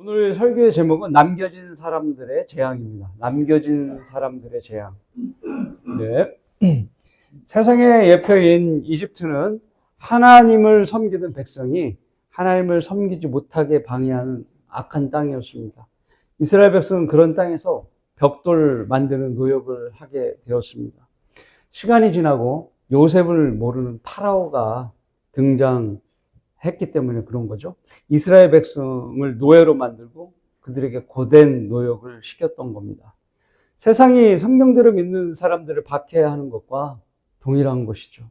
오늘 설교의 제목은 남겨진 사람들의 재앙입니다. 남겨진 사람들의 재앙. 네. 세상의 예표인 이집트는 하나님을 섬기던 백성이 하나님을 섬기지 못하게 방해하는 악한 땅이었습니다. 이스라엘 백성은 그런 땅에서 벽돌 만드는 노역을 하게 되었습니다. 시간이 지나고 요셉을 모르는 파라오가 등장했기 때문에 그런 거죠. 이스라엘 백성을 노예로 만들고 그들에게 고된 노역을 시켰던 겁니다. 세상이 성경대로 믿는 사람들을 박해하는 것과 동일한 것이죠.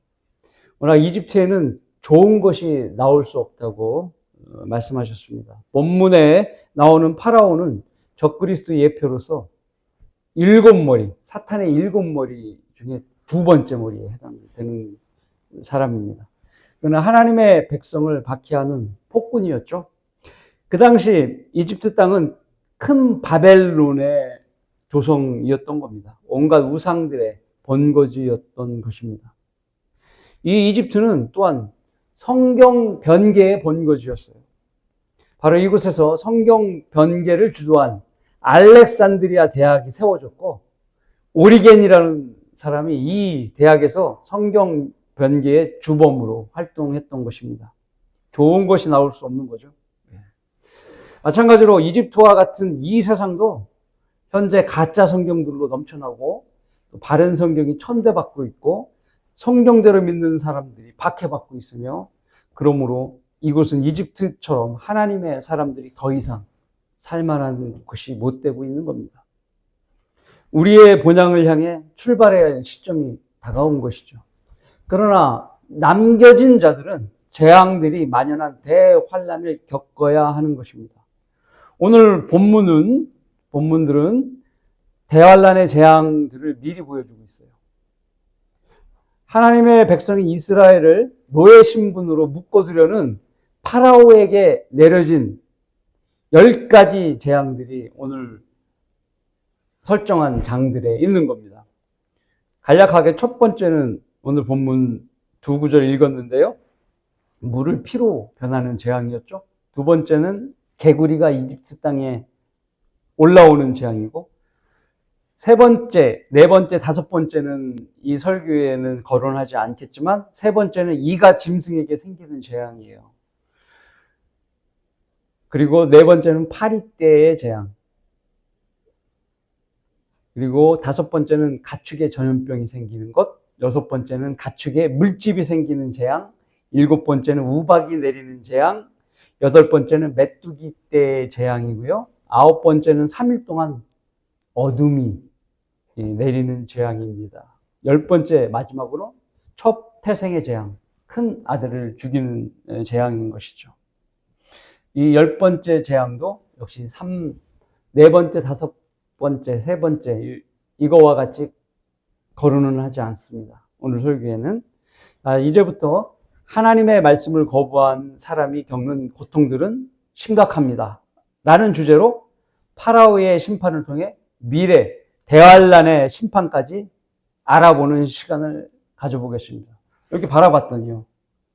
워낙 이집트에는 좋은 것이 나올 수 없다고 말씀하셨습니다. 본문에 나오는 파라오는 적그리스도 예표로서 7머리, 사탄의 7머리 중에 2번째 머리에 해당되는 사람입니다. 그는 하나님의 백성을 박해하는 폭군이었죠. 그 당시 이집트 땅은 큰 바벨론의 조성이었던 겁니다. 온갖 우상들의 본거지였던 것입니다. 이 이집트는 또한 성경 변개의 본거지였어요. 바로 이곳에서 성경 변개를 주도한 알렉산드리아 대학이 세워졌고, 오리겐이라는 사람이 이 대학에서 성경 변개의 주범으로 활동했던 것입니다. 좋은 것이 나올 수 없는 거죠. 마찬가지로 이집트와 같은 이 세상도 현재 가짜 성경들로 넘쳐나고 바른 성경이 천대받고 있고 성경대로 믿는 사람들이 박해받고 있으며, 그러므로 이곳은 이집트처럼 하나님의 사람들이 더 이상 살만한 곳이 못 되고 있는 겁니다. 우리의 본향을 향해 출발해야 할 시점이 다가온 것이죠. 그러나 남겨진 자들은 재앙들이 만연한 대환란을 겪어야 하는 것입니다. 오늘 본문들은 대환란의 재앙들을 미리 보여주고 있어요. 하나님의 백성인 이스라엘을 노예 신분으로 묶어두려는 파라오에게 내려진 10가지 재앙들이 오늘 설정한 장들에 있는 겁니다. 간략하게 첫 번째는 오늘 본문 2구절 읽었는데요. 물을 피로 변하는 재앙이었죠. 두 번째는 개구리가 이집트 땅에 올라오는 재앙이고, 세 번째, 네 번째, 다섯 번째는 이 설교에는 거론하지 않겠지만, 세 번째는 이가 짐승에게 생기는 재앙이에요. 그리고 네 번째는 파리떼의 재앙. 그리고 다섯 번째는 가축의 전염병이 생기는 것. 여섯 번째는 가축의 물집이 생기는 재앙. 일곱 번째는 우박이 내리는 재앙. 여덟 번째는 메뚜기 떼의 재앙이고요. 아홉 번째는 3일 동안 어둠이 내리는 재앙입니다. 열 번째, 마지막으로 첫 태생의 재앙, 큰 아들을 죽이는 재앙인 것이죠. 이 10번째 재앙도 역시 네 번째, 다섯 번째, 세 번째, 이거와 같이 거론은 하지 않습니다. 오늘 설교에는. 이제부터 하나님의 말씀을 거부한 사람이 겪는 고통들은 심각합니다. 라는 주제로 파라오의 심판을 통해 미래 대환란의 심판까지 알아보는 시간을 가져보겠습니다. 이렇게 바라봤더니요,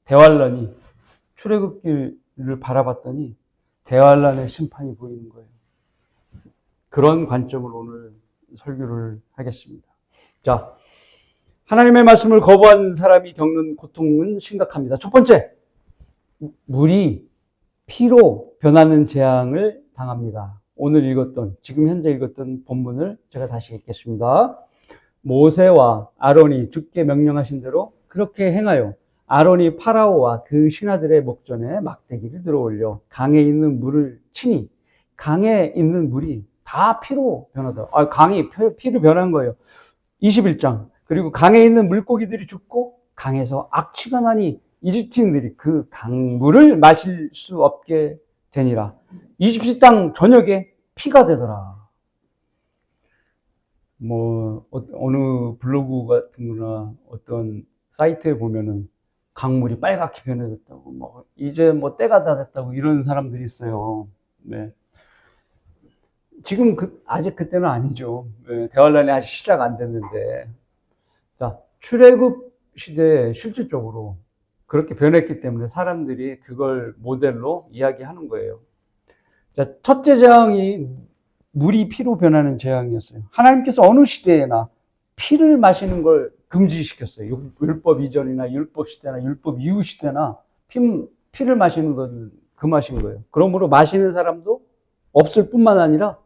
대환란이, 출애굽기를 바라봤더니 대환란의 심판이 보이는 거예요. 그런 관점으로 오늘 설교를 하겠습니다. 자, 하나님의 말씀을 거부한 사람이 겪는 고통은 심각합니다. 첫 번째, 물이 피로 변하는 재앙을 당합니다. 오늘 읽었던, 지금 현재 읽었던 본문을 제가 다시 읽겠습니다. 모세와 아론이 주께 명령하신 대로 그렇게 행하여 아론이 파라오와 그 신하들의 목전에 막대기를 들어올려 강에 있는 물을 치니 강에 있는 물이 다 피로 변하다. 강이 피로 변한 거예요. 21장. 그리고 강에 있는 물고기들이 죽고 강에서 악취가 나니 이집트인들이 그 강물을 마실 수 없게 되니라. 이집트 땅 전역에 피가 되더라. 어느 블로그 같은 거나 어떤 사이트에 보면은 강물이 빨갛게 변해졌다고, 이제 때가 다 됐다고 이런 사람들이 있어요. 네. 지금 아직 그때는 아니죠. 네. 대환란이 아직 시작 안 됐는데. 자, 출애굽 시대에 실질적으로 그렇게 변했기 때문에 사람들이 그걸 모델로 이야기하는 거예요. 자, 첫째 재앙이 물이 피로 변하는 재앙이었어요. 하나님께서 어느 시대에나 피를 마시는 걸 금지시켰어요. 율법 이전이나 율법 시대나 율법 이후 시대나 피를 마시는 건 금하신 거예요. 그러므로 마시는 사람도 없을 뿐만 아니라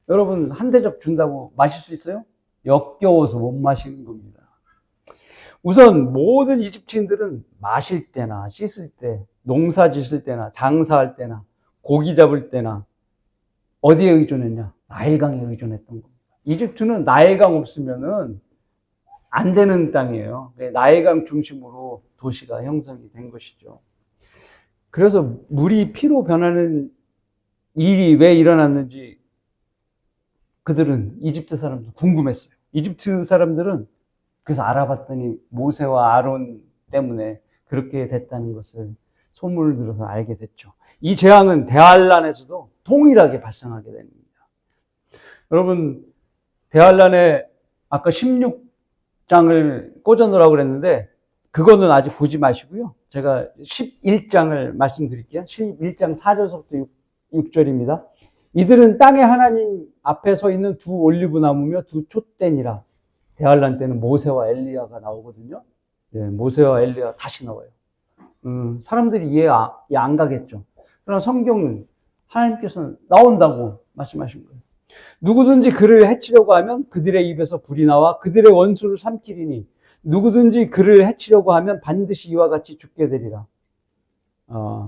여러분 한 대접 준다고 마실 수 있어요? 역겨워서 못 마시는 겁니다. 우선 모든 이집트인들은 마실 때나 씻을 때, 농사 짓을 때나 장사할 때나 고기 잡을 때나 어디에 의존했냐? 나일강에 의존했던 겁니다. 이집트는 나일강 없으면은 안 되는 땅이에요. 나일강 중심으로 도시가 형성이 된 것이죠. 그래서 물이 피로 변하는 일이 왜 일어났는지 그들은 이집트 사람들 궁금했어요. 이집트 사람들은 그래서 알아봤더니 모세와 아론 때문에 그렇게 됐다는 것을 소문을 들어서 알게 됐죠. 이 재앙은 대환란에서도 동일하게 발생하게 됩니다. 여러분, 대환란에 아까 16장을 꽂아놓으라고 그랬는데 그거는 아직 보지 마시고요. 제가 11장을 말씀드릴게요. 11장 4절부터 6절입니다. 이들은 땅의 하나님 앞에 서 있는 두 올리브 나무며 두 촛대니라. 대환란 때는 모세와 엘리야가 나오거든요. 네, 모세와 엘리야 다시 나와요. 사람들이 이해 안 가겠죠. 그러나 성경은 하나님께서는 나온다고 말씀하신 거예요. 누구든지 그를 해치려고 하면 그들의 입에서 불이 나와 그들의 원수를 삼키리니 누구든지 그를 해치려고 하면 반드시 이와 같이 죽게 되리라.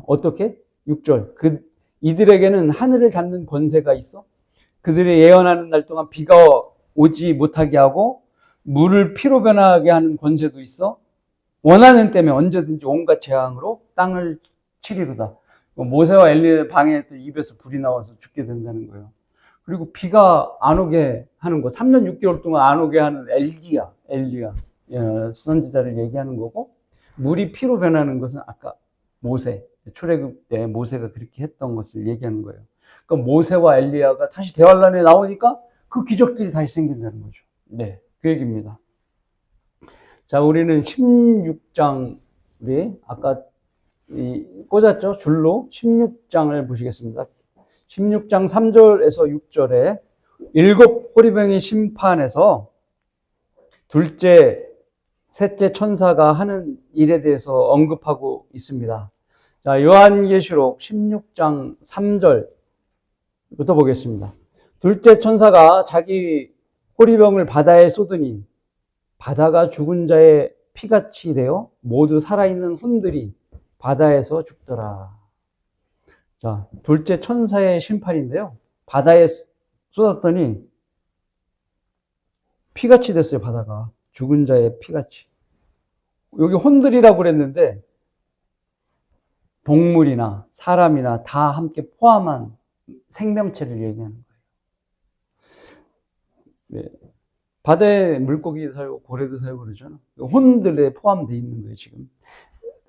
어떻게? 6절. 이들에게는 하늘을 닫는 권세가 있어 그들의 예언하는 날 동안 비가 오지 못하게 하고 물을 피로 변하게 하는 권세도 있어 원하는 때면 언제든지 온갖 재앙으로 땅을 치리로다. 모세와 엘리의 방에 또 입에서 불이 나와서 죽게 된다는 거예요. 그리고 비가 안 오게 하는 거, 3년 6개월 동안 안 오게 하는 엘리야 선지자를 얘기하는 거고, 물이 피로 변하는 것은 아까 모세, 출애굽 때 모세가 그렇게 했던 것을 얘기하는 거예요. 그러니까 모세와 엘리야가 다시 대환란에 나오니까 그 기적들이 다시 생긴다는 거죠. 네, 그 얘기입니다. 자, 우리는 16장, 우리 아까 꽂았죠? 줄로 16장을 보시겠습니다. 16장 3절에서 6절에 일곱 호리병의 심판에서 둘째, 셋째 천사가 하는 일에 대해서 언급하고 있습니다. 자, 요한계시록 16장 3절부터 보겠습니다. 둘째 천사가 자기 호리병을 바다에 쏟으니 바다가 죽은 자의 피같이 되어 모두 살아있는 혼들이 바다에서 죽더라. 자, 둘째 천사의 심판인데요. 바다에 쏟았더니 피같이 됐어요, 바다가. 죽은 자의 피같이. 여기 혼들이라고 그랬는데 동물이나 사람이나 다 함께 포함한 생명체를 얘기하는 거예요. 네. 바다에 물고기도 살고 고래도 살고 그러잖아. 혼들에 포함되어 있는 거예요, 지금.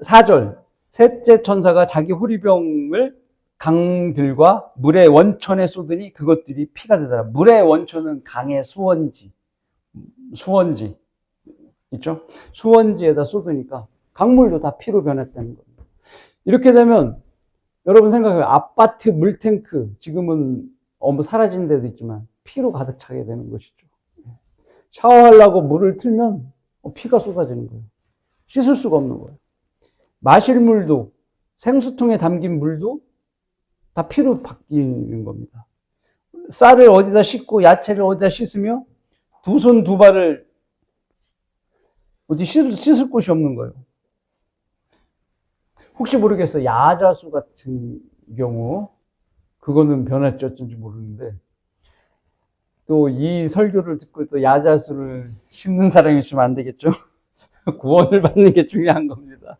4절. 셋째 천사가 자기 호리병을 강들과 물의 원천에 쏟으니 그것들이 피가 되더라. 물의 원천은 강의 수원지 있죠? 수원지에다 쏟으니까 강물도 다 피로 변했다는 겁니다. 이렇게 되면 여러분 생각해요. 아파트 물탱크 지금은 사라진 데도 있지만 피로 가득 차게 되는 것이죠. 샤워하려고 물을 틀면 피가 쏟아지는 거예요. 씻을 수가 없는 거예요. 마실 물도, 생수통에 담긴 물도 다 피로 바뀌는 겁니다. 쌀을 어디다 씻고 야채를 어디다 씻으며 두 손 두 발을 어디 씻을 곳이 없는 거예요. 혹시 모르겠어요. 야자수 같은 경우 그거는 변할지 어쩐지 모르는데 또 이 설교를 듣고 또 야자수를 심는 사람이 있으면 안 되겠죠? 구원을 받는 게 중요한 겁니다.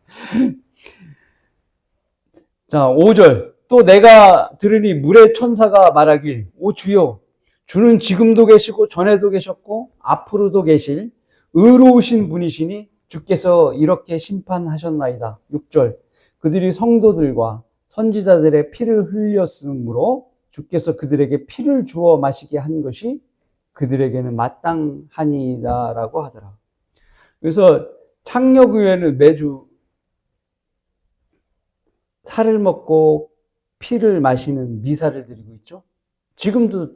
자, 5절. 또 내가 들으니 물의 천사가 말하길, 오 주여, 주는 지금도 계시고 전에도 계셨고 앞으로도 계실 의로우신 분이시니 주께서 이렇게 심판하셨나이다. 6절. 그들이 성도들과 선지자들의 피를 흘렸으므로 주께서 그들에게 피를 주어 마시게 한 것이 그들에게는 마땅하니다라고 하더라. 그래서 창녀교회는 매주 살을 먹고 피를 마시는 미사를 드리고 있죠. 지금도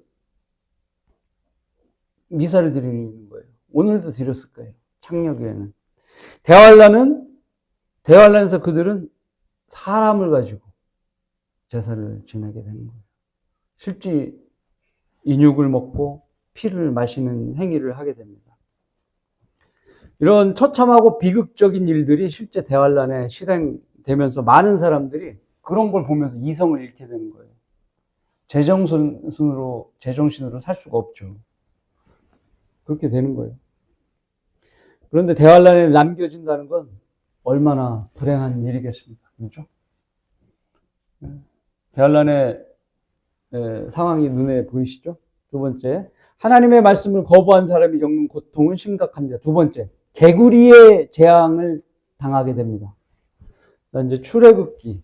미사를 드리는 거예요. 오늘도 드렸을 거예요. 창녀교회는. 대환란에서 그들은 사람을 가지고 제사를 지내게 되는 거예요. 실제 인육을 먹고 피를 마시는 행위를 하게 됩니다. 이런 처참하고 비극적인 일들이 실제 대환란에 실행되면서 많은 사람들이 그런 걸 보면서 이성을 잃게 되는 거예요. 제정신으로 살 수가 없죠. 그렇게 되는 거예요. 그런데 대환란에 남겨진다는 건 얼마나 불행한 일이겠습니까? 그렇죠? 대환란의 상황이 눈에 보이시죠? 두 번째, 하나님의 말씀을 거부한 사람이 겪는 고통은 심각합니다. 두 번째, 개구리의 재앙을 당하게 됩니다. 이제 출애굽기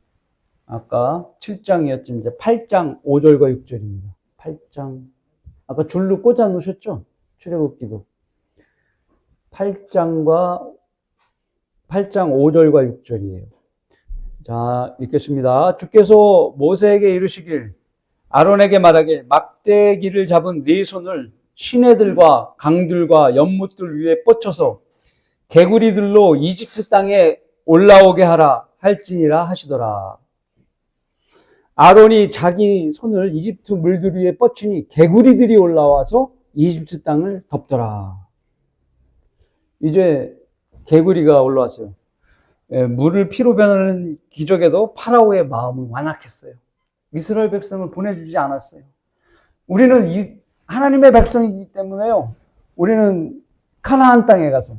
아까 7장이었지만 이제 8장 5절과 6절입니다. 8장 아까 줄로 꽂아 놓으셨죠? 출애굽기도 8장 5절과 6절이에요. 자, 읽겠습니다. 주께서 모세에게 이르시길 아론에게 말하길 막대기를 잡은 네 손을 시내들과 강들과 연못들 위에 뻗쳐서 개구리들로 이집트 땅에 올라오게 하라 할지니라 하시더라. 아론이 자기 손을 이집트 물들 위에 뻗치니 개구리들이 올라와서 이집트 땅을 덮더라. 이제 개구리가 올라왔어요. 물을 피로 변하는 기적에도 파라오의 마음은 완악했어요. 이스라엘 백성을 보내주지 않았어요. 우리는 하나님의 백성이기 때문에요. 우리는 가나안 땅에 가서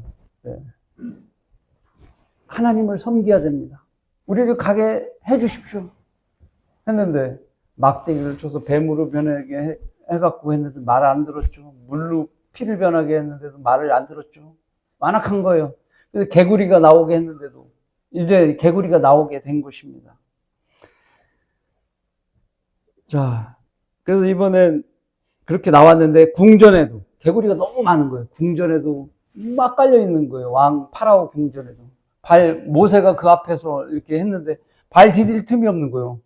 하나님을 섬겨야 됩니다. 우리를 가게 해주십시오. 했는데 막대기를 쳐서 뱀으로 변하게 해갖고 했는데 말을 안 들었죠. 물로 피를 변하게 했는데도 말을 안 들었죠. 완악한 거예요. 그래서 개구리가 나오게 했는데도 이제 개구리가 나오게 된 것입니다. 자, 그래서 이번엔 그렇게 나왔는데 궁전에도 개구리가 너무 많은 거예요. 궁전에도 막 깔려 있는 거예요. 왕 파라오 궁전에도. 모세가 그 앞에서 이렇게 했는데 발 디딜 틈이 없는 거예요.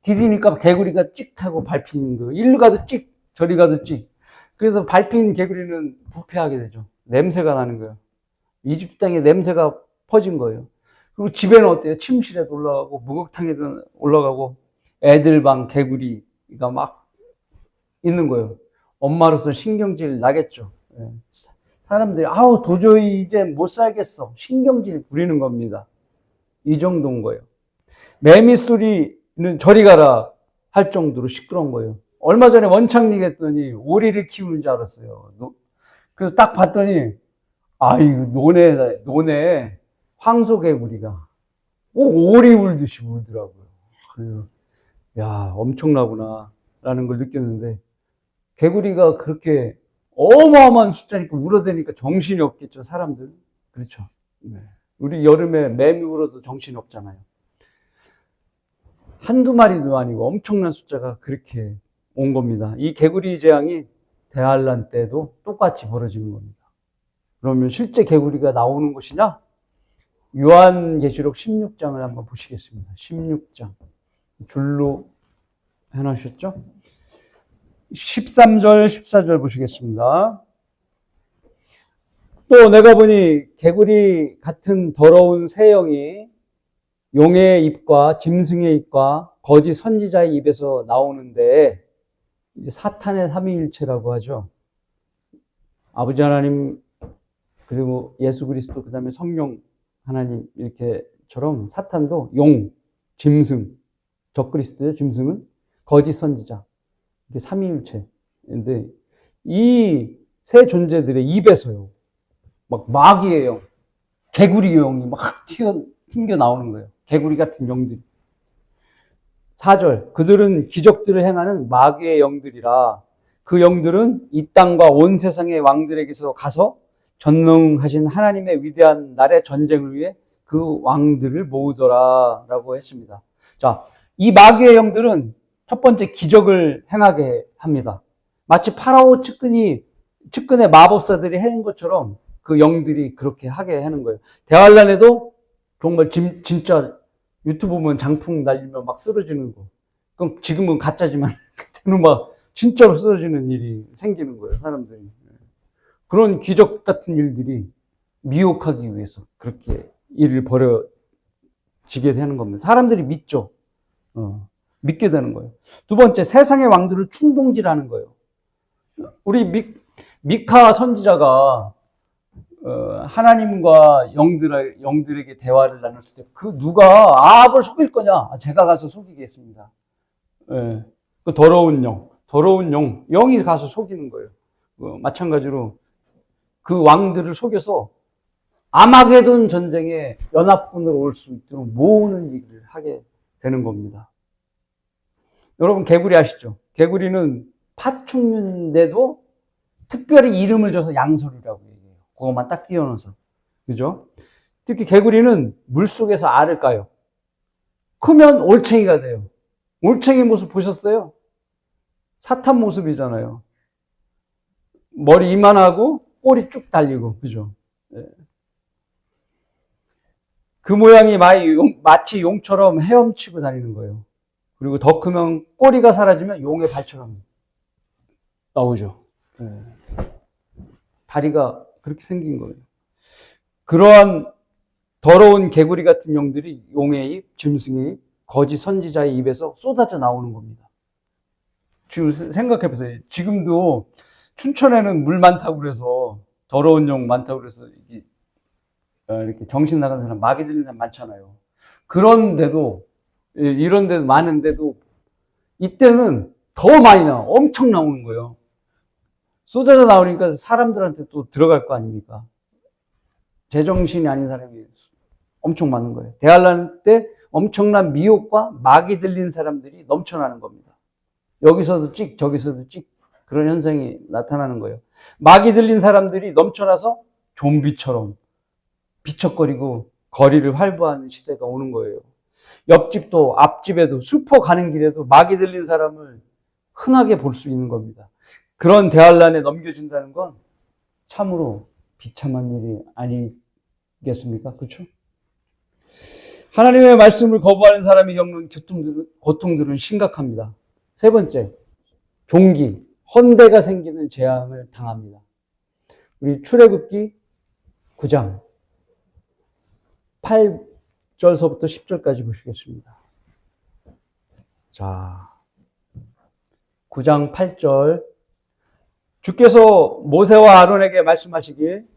디디니까 개구리가 찍 하고 밟히는 거예요. 일로 가도 찍, 저리 가도 찍. 그래서 밟힌 개구리는 부패하게 되죠. 냄새가 나는 거예요. 이집트 땅에 냄새가 퍼진 거예요. 그리고 집에는 어때요? 침실에도 올라가고 목욕탕에도 올라가고 애들 방 개구리가 막 있는 거예요. 엄마로서 신경질 나겠죠. 사람들이 도저히 이제 못 살겠어. 신경질 부리는 겁니다. 이 정도인 거예요. 매미 소리는 저리 가라 할 정도로 시끄러운 거예요. 얼마 전에 원창리 했더니 오리를 키우는 줄 알았어요. 그래서 딱 봤더니 논에 황소개구리가 오리 울듯이 울더라고요. 그래서 엄청나구나 라는 걸 느꼈는데 개구리가 그렇게 어마어마한 숫자니까 울어대니까 정신이 없겠죠, 사람들. 그렇죠. 네. 우리 여름에 매미 울어도 정신이 없잖아요. 한두 마리도 아니고 엄청난 숫자가 그렇게 온 겁니다. 이 개구리 재앙이 대환란 때도 똑같이 벌어지는 겁니다. 그러면 실제 개구리가 나오는 것이냐? 요한계시록 16장을 한번 보시겠습니다. 16장. 줄로 해놓으셨죠? 13절, 14절 보시겠습니다. 또 내가 보니 개구리 같은 더러운 새 영이 용의 입과 짐승의 입과 거짓 선지자의 입에서 나오는데 사탄의 삼위일체라고 하죠. 아버지 하나님 그리고 예수 그리스도 그다음에 성령 하나님 이렇게처럼 사탄도 용, 짐승, 적그리스도의 짐승은 거짓 선지자 이게 삼위일체인데 이 세 존재들의 입에서요 막 마귀의 영, 개구리 영이 막 튕겨 나오는 거예요. 개구리 같은 영들이. 4절 그들은 기적들을 행하는 마귀의 영들이라 그 영들은 이 땅과 온 세상의 왕들에게서 가서 전능하신 하나님의 위대한 날의 전쟁을 위해 그 왕들을 모으더라 라고 했습니다. 자, 이 마귀의 영들은 첫 번째 기적을 행하게 합니다. 마치 파라오 측근의 마법사들이 해낸 것처럼 그 영들이 그렇게 하게 하는 거예요. 대환란에도 정말 진짜 유튜브 보면 장풍 날리면 막 쓰러지는 거. 그럼 지금은 가짜지만 그때는 막 진짜로 쓰러지는 일이 생기는 거예요, 사람들이. 그런 기적 같은 일들이 미혹하기 위해서 그렇게 일을 벌어지게 되는 겁니다. 사람들이 믿죠. 믿게 되는 거예요. 두 번째, 세상의 왕들을 충동질하는 거예요. 우리 미카 선지자가 하나님과 영들에게 대화를 나눴을 때 그 누가 아합을 속일 거냐? 제가 가서 속이겠습니다. 예, 그 더러운 영이 가서 속이는 거예요. 마찬가지로 그 왕들을 속여서 아마게돈 전쟁에 연합군으로 올 수 있도록 모으는 일을 하게 되는 겁니다. 여러분 개구리 아시죠? 개구리는 파충류인데도 특별히 이름을 줘서 양서류라고 얘기해요. 그것만 딱 띄워넣어서. 그죠? 특히 개구리는 물속에서 알을 까요. 크면 올챙이가 돼요. 올챙이 모습 보셨어요? 사탄 모습이잖아요. 머리 이만하고 꼬리 쭉 달리고, 그죠? 그 모양이 마치 용처럼 헤엄치고 다니는 거예요. 그리고 더 크면 꼬리가 사라지면 용의 발처럼 나오죠. 다리가 그렇게 생긴 거예요. 그러한 더러운 개구리 같은 영들이 용의 입, 짐승의 입, 거짓 선지자의 입에서 쏟아져 나오는 겁니다. 지금 생각해 보세요. 지금도 춘천에는 물 많다고 그래서 더러운 용 많다고 그래서 이렇게 정신 나간 사람, 마귀 들린 사람 많잖아요. 그런데도 이런 데도 많은데도 이때는 더 많이 엄청 나오는 거예요. 쏟아져 나오니까 사람들한테 또 들어갈 거 아닙니까? 제정신이 아닌 사람이 엄청 많은 거예요. 대환란 때 엄청난 미혹과 마귀 들린 사람들이 넘쳐나는 겁니다. 여기서도 찍, 저기서도 찍, 그런 현상이 나타나는 거예요. 마귀 들린 사람들이 넘쳐나서 좀비처럼 비척거리고 거리를 활보하는 시대가 오는 거예요. 옆집도 앞집에도 슈퍼 가는 길에도 마귀 들린 사람을 흔하게 볼 수 있는 겁니다. 그런 대환란에 넘겨진다는 건 참으로 비참한 일이 아니겠습니까? 그렇죠? 하나님의 말씀을 거부하는 사람이 겪는 고통들은 심각합니다. 세 번째, 종기, 헌대가 생기는 재앙을 당합니다. 우리 출애굽기 9장 8절서부터 10절까지 보시겠습니다. 자, 9장 8절. 주께서 모세와 아론에게 말씀하시길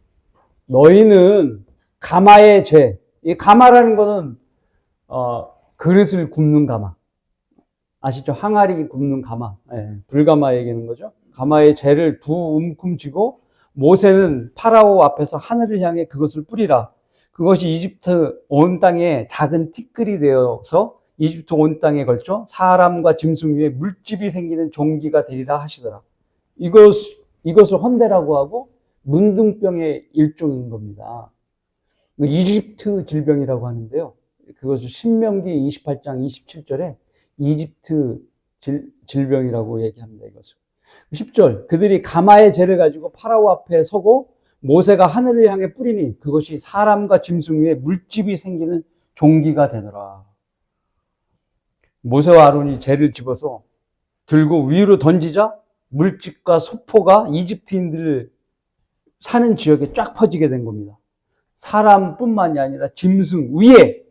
너희는 가마의 재, 이 가마라는 것은 그릇을 굽는 가마 아시죠? 항아리 굽는 가마, 불가마 얘기하는 거죠. 가마의 재를 두 움큼 쥐고 모세는 파라오 앞에서 하늘을 향해 그것을 뿌리라. 그것이 이집트 온 땅에 작은 티끌이 되어서 이집트 온 땅에 걸쳐 사람과 짐승 위에 물집이 생기는 종기가 되리라 하시더라. 이것을 헌대라고 하고 문둥병의 일종인 겁니다. 이집트 질병이라고 하는데요. 그것을 신명기 28장 27절에 이집트 질병이라고 얘기합니다. 이것을. 10절. 그들이 가마의 재를 가지고 파라오 앞에 서고 모세가 하늘을 향해 뿌리니 그것이 사람과 짐승 위에 물집이 생기는 종기가 되더라. 모세와 아론이 재를 집어서 들고 위로 던지자 물집과 소포가 이집트인들 사는 지역에 쫙 퍼지게 된 겁니다. 사람뿐만이 아니라 짐승 위에,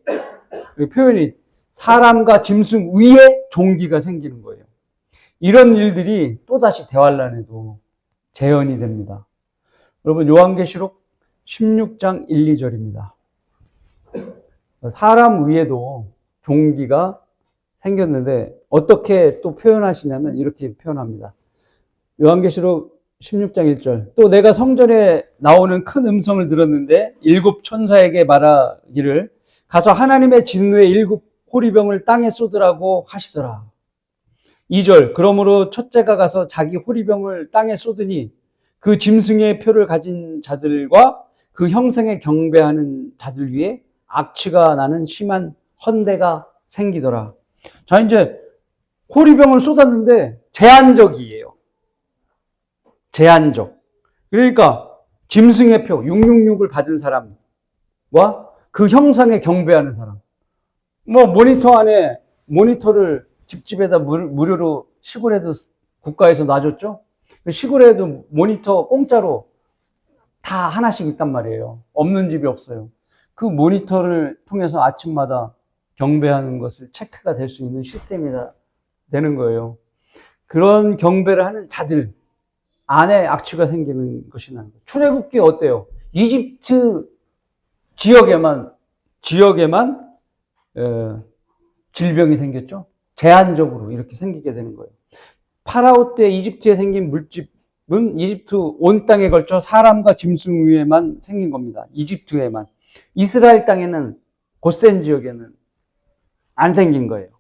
표현이 사람과 짐승 위에 종기가 생기는 거예요. 이런 일들이 또다시 대환란에도 재현이 됩니다. 여러분 요한계시록 16장 1, 2절입니다. 사람 위에도 종기가 생겼는데 어떻게 또 표현하시냐면 이렇게 표현합니다. 요한계시록 16장 1절. 또 내가 성전에 나오는 큰 음성을 들었는데 일곱 천사에게 말하기를 가서 하나님의 진노의 일곱 호리병을 땅에 쏟으라고 하시더라. 2절. 그러므로 첫째가 가서 자기 호리병을 땅에 쏟으니 그 짐승의 표를 가진 자들과 그 형상에 경배하는 자들 위에 악취가 나는 심한 헌대가 생기더라. 자, 이제 호리병을 쏟았는데 제한적이에요. 제한적. 그러니까 짐승의 표 666을 받은 사람과 그 형상에 경배하는 사람. 모니터 안에 모니터를 집집에다 무료로 시골에도 국가에서 놔줬죠. 시골에도 모니터 공짜로 다 하나씩 있단 말이에요. 없는 집이 없어요. 그 모니터를 통해서 아침마다 경배하는 것을 체크가 될 수 있는 시스템이 되는 거예요. 그런 경배를 하는 자들 안에 악취가 생기는 것이 나는 거예요. 출애굽기 어때요? 이집트 지역에만 질병이 생겼죠. 제한적으로 이렇게 생기게 되는 거예요. 파라오 때 이집트에 생긴 물집은 이집트 온 땅에 걸쳐 사람과 짐승 위에만 생긴 겁니다. 이집트에만. 이스라엘 땅에는 고센 지역에는 안 생긴 거예요.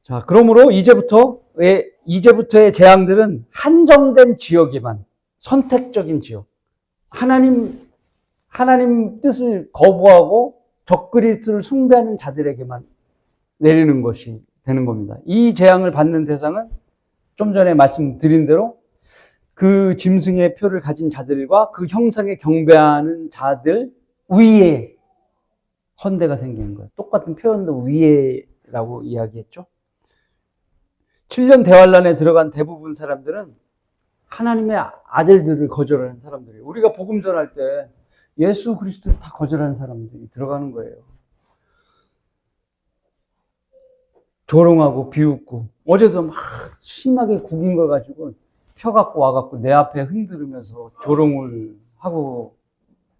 자, 그러므로 이제부터의 재앙들은 한정된 지역에만, 선택적인 지역, 하나님 뜻을 거부하고 적그리스도를 숭배하는 자들에게만 내리는 것이 되는 겁니다. 이 재앙을 받는 대상은 좀 전에 말씀드린 대로 그 짐승의 표를 가진 자들과 그 형상에 경배하는 자들 위에 헌대가 생기는 거예요. 똑같은 표현도 위에라고 이야기했죠. 7년 대환란에 들어간 대부분 사람들은 하나님의 아들들을 거절하는 사람들이에요. 우리가 복음 전할 때 예수 그리스도를 다 거절하는 사람들이 들어가는 거예요. 조롱하고 비웃고, 어제도 막 심하게 구긴 걸 가지고 펴갖고 와갖고 내 앞에 흔들으면서 조롱을 하고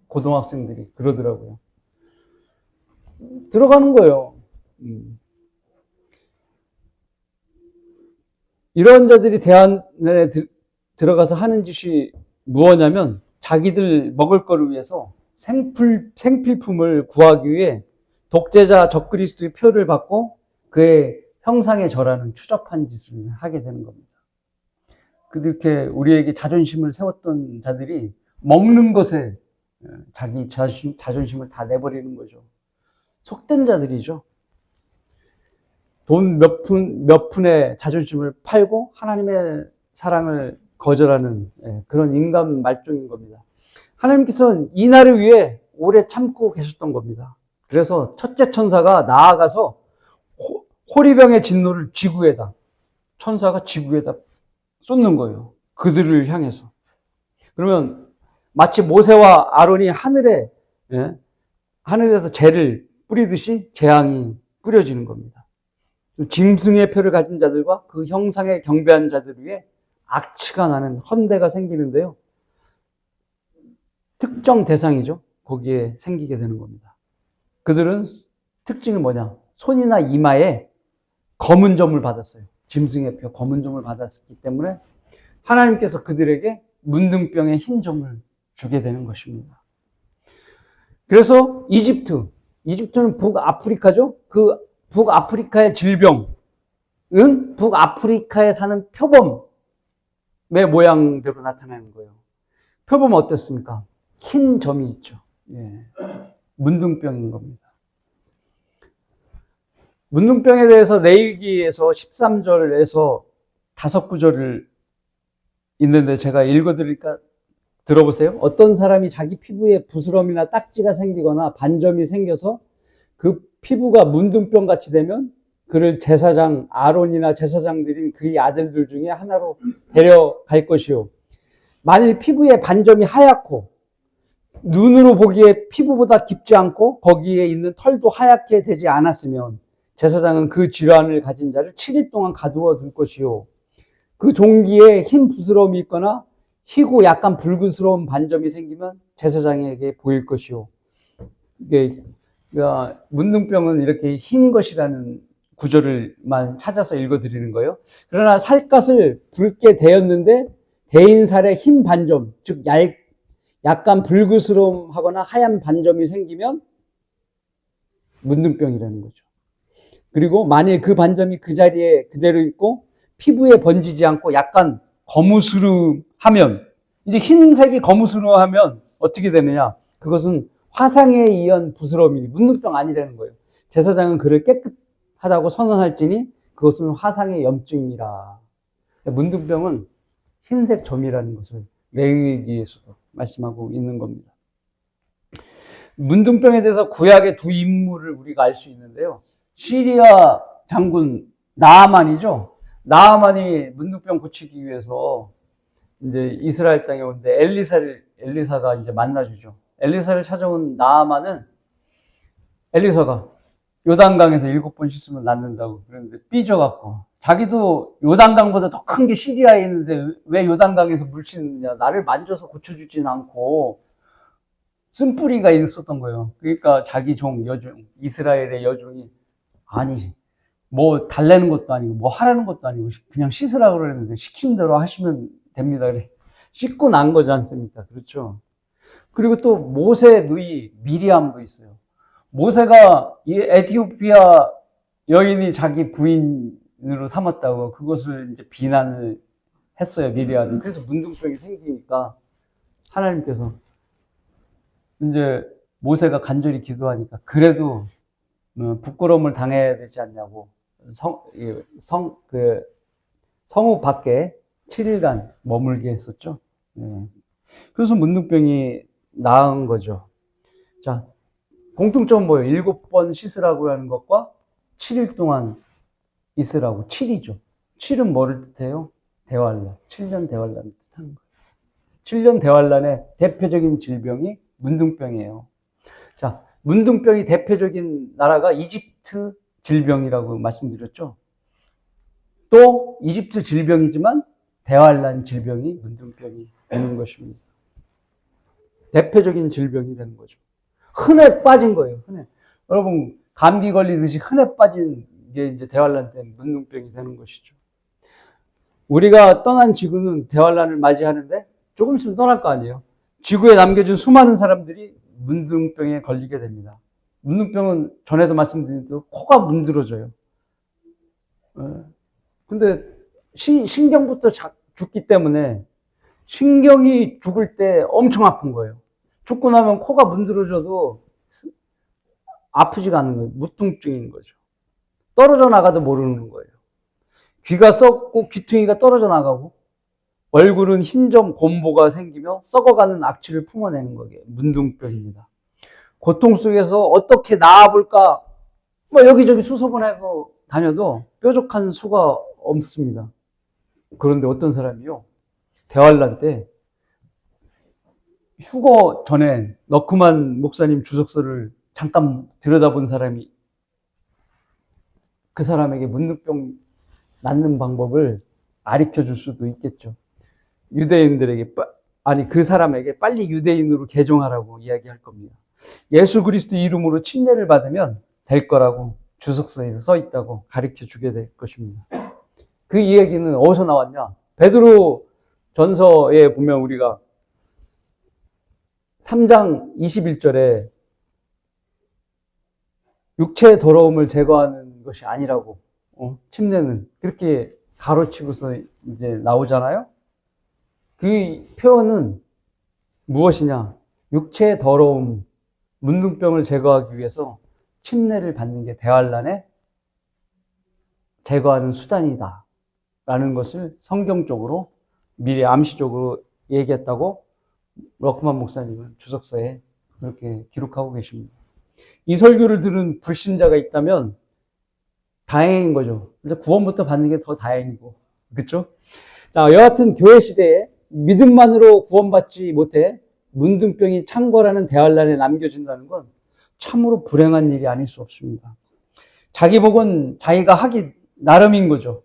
고등학생들이 그러더라고요. 들어가는 거예요. 이런 자들이 대안에 들어가서 하는 짓이 무엇냐면 자기들 먹을 거를 위해서 생필품을 구하기 위해 독재자 적그리스도의 표를 받고 그의 형상에 절하는 추잡한 짓을 하게 되는 겁니다. 그렇게 우리에게 자존심을 세웠던 자들이 먹는 것에 자기 자존심을 다 내버리는 거죠. 속된 자들이죠. 돈 몇 푼의 자존심을 팔고 하나님의 사랑을 거절하는 그런 인간 말종인 겁니다. 하나님께서는 이 날을 위해 오래 참고 계셨던 겁니다. 그래서 첫째 천사가 나아가서 호리병의 진노를 천사가 지구에다 쏟는 거예요. 그들을 향해서. 그러면 마치 모세와 아론이 하늘에서 재를 뿌리듯이 재앙이 뿌려지는 겁니다. 짐승의 표를 가진 자들과 그 형상에 경배한 자들 위에 악취가 나는 헌대가 생기는데요. 특정 대상이죠. 거기에 생기게 되는 겁니다. 그들은 특징이 뭐냐? 손이나 이마에 검은 점을 받았어요. 짐승의 표 검은 점을 받았기 때문에 하나님께서 그들에게 문둥병의 흰 점을 주게 되는 것입니다. 그래서 이집트는 북아프리카죠. 그 북아프리카의 질병은 북아프리카에 사는 표범의 모양대로 나타나는 거예요. 표범은 어떻습니까? 흰 점이 있죠. 문둥병인 겁니다. 문둥병에 대해서 레위기에서 13절에서 5구절을 있는데 제가 읽어드리니까 들어보세요. 어떤 사람이 자기 피부에 부스럼이나 딱지가 생기거나 반점이 생겨서 그 피부가 문둥병 같이 되면 그를 제사장 아론이나 제사장들인 그의 아들들 중에 하나로 데려갈 것이요. 만일 피부에 반점이 하얗고 눈으로 보기에 피부보다 깊지 않고 거기에 있는 털도 하얗게 되지 않았으면 제사장은 그 질환을 가진 자를 7일 동안 가두어 둘 것이요. 그 종기에 흰 부스럼이 있거나 희고 약간 붉은스러운 반점이 생기면 제사장에게 보일 것이요. 이게 문둥병은 이렇게 흰 것이라는 구절을만 찾아서 읽어드리는 거예요. 그러나 살갗을 붉게 데였는데 데인 살에 흰 반점, 즉 약간 붉은스러움하거나 하얀 반점이 생기면 문둥병이라는 거죠. 그리고 만일 그 반점이 그 자리에 그대로 있고 피부에 번지지 않고 약간 거무스름하면, 이제 흰색이 거무스름하면 어떻게 되느냐? 그것은 화상에 의한 부스럼이니 문둥병 아니라는 거예요. 제사장은 그를 깨끗하다고 선언할지니 그것은 화상의 염증이라. 문둥병은 흰색 점이라는 것을 레위기에서도 말씀하고 있는 겁니다. 문둥병에 대해서 구약의 두 인물을 우리가 알 수 있는데요. 시리아 장군 나아만이죠. 나아만이 문둥병 고치기 위해서 이제 이스라엘 땅에 오는데 엘리사가 이제 만나주죠. 엘리사를 찾아온 나아만은 엘리사가 요단강에서 7번 씻으면 낫는다고 그러는데 삐져갖고 자기도 요단강보다 더 큰 게 시리아에 있는데 왜 요단강에서 물 씻느냐, 나를 만져서 고쳐주진 않고 쓴뿌리가 있었던 거예요. 그러니까 자기 종 여종, 이스라엘의 여종이 아니 뭐 달래는 것도 아니고 뭐 하라는 것도 아니고 그냥 씻으라고 그랬는데 시킨 대로 하시면 됩니다. 그래 씻고 난 거지 않습니까? 그렇죠. 그리고 또 모세 누이 미리암도 있어요. 모세가 이 에티오피아 여인이 자기 부인으로 삼았다고 그것을 이제 비난을 했어요, 미리암이. 그래서 문둥병이 생기니까 하나님께서 이제 모세가 간절히 기도하니까 그래도 부끄러움을 당해야 되지 않냐고 성읍 밖에 7일간 머물게 했었죠. 그래서 문둥병이 나은 거죠. 자, 공통점은 뭐예요? 7번 씻으라고 하는 것과 7일 동안 있으라고. 7이죠. 7은 뭐를 뜻해요? 대환란. 7년 대환란을 뜻하는 거예요. 7년 대환란의 대표적인 질병이 문둥병이에요. 자, 문둥병이 대표적인 나라가 이집트 질병이라고 말씀드렸죠. 또 이집트 질병이지만 대환란 질병이 문둥병이 되는 것입니다. 대표적인 질병이 되는 거죠. 흔해 빠진 거예요. 흔해. 여러분 감기 걸리듯이 흔해 빠진 게 이제 대환란 때문에 문둥병이 되는 것이죠. 우리가 떠난 지구는 대환란을 맞이하는데 조금 있으면 떠날 거 아니에요. 지구에 남겨진 수많은 사람들이 문둥병에 걸리게 됩니다. 문둥병은 전에도 말씀드린 대로 코가 문드러져요. 근데 신경부터 죽기 때문에 신경이 죽을 때 엄청 아픈 거예요. 죽고 나면 코가 문드러져도 아프지가 않는 거예요. 무통증인 거죠. 떨어져 나가도 모르는 거예요. 귀가 썩고 귀퉁이가 떨어져 나가고 얼굴은 흰점 곰보가 생기며 썩어가는 악취를 품어내는 거예요. 문둥병입니다. 고통 속에서 어떻게 나아볼까 뭐 여기저기 수소문하고 다녀도 뾰족한 수가 없습니다. 그런데 어떤 사람이요, 대환란 때 휴거 전에 너크만 목사님 주석서를 잠깐 들여다본 사람이 그 사람에게 문둥병 낫는 방법을 가르쳐 줄 수도 있겠죠. 유대인들에게, 아니 그 사람에게 빨리 유대인으로 개종하라고 이야기할 겁니다. 예수 그리스도 이름으로 침례를 받으면 될 거라고 주석서에 써 있다고 가르쳐 주게 될 것입니다. 그 이야기는 어디서 나왔냐? 베드로 전서에 보면 우리가 3장 21절에 육체의 더러움을 제거하는 것이 아니라고, 침례는 그렇게 가로치고서 이제 나오잖아요. 그 표현은 무엇이냐? 육체의 더러움, 문둥병을 제거하기 위해서 침례를 받는 게 대환란에 제거하는 수단이다 라는 것을 성경적으로 미리 암시적으로 얘기했다고 러크만 목사님은 주석서에 그렇게 기록하고 계십니다. 이 설교를 들은 불신자가 있다면 다행인 거죠. 구원부터 받는 게 더 다행이고, 그렇죠? 자, 여하튼 교회 시대에 믿음만으로 구원받지 못해 문둥병이 창궐하는 대환란에 남겨진다는 건 참으로 불행한 일이 아닐 수 없습니다. 자기 복은 자기가 하기 나름인 거죠.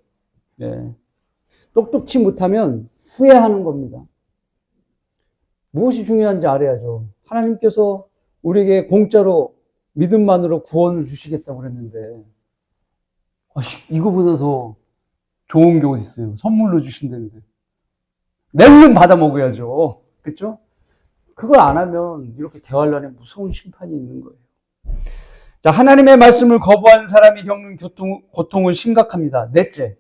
네. 똑똑치 못하면 후회하는 겁니다. 무엇이 중요한지 알아야죠. 하나님께서 우리에게 공짜로 믿음만으로 구원을 주시겠다고 그랬는데 이거보다 더 좋은 게 어디 있어요? 선물로 주신다는데 낼름 받아 먹어야죠. 그렇죠? 그걸 안 하면 이렇게 대환란에 무서운 심판이 있는 거예요. 자, 하나님의 말씀을 거부한 사람이 겪는 고통은 심각합니다. 넷째,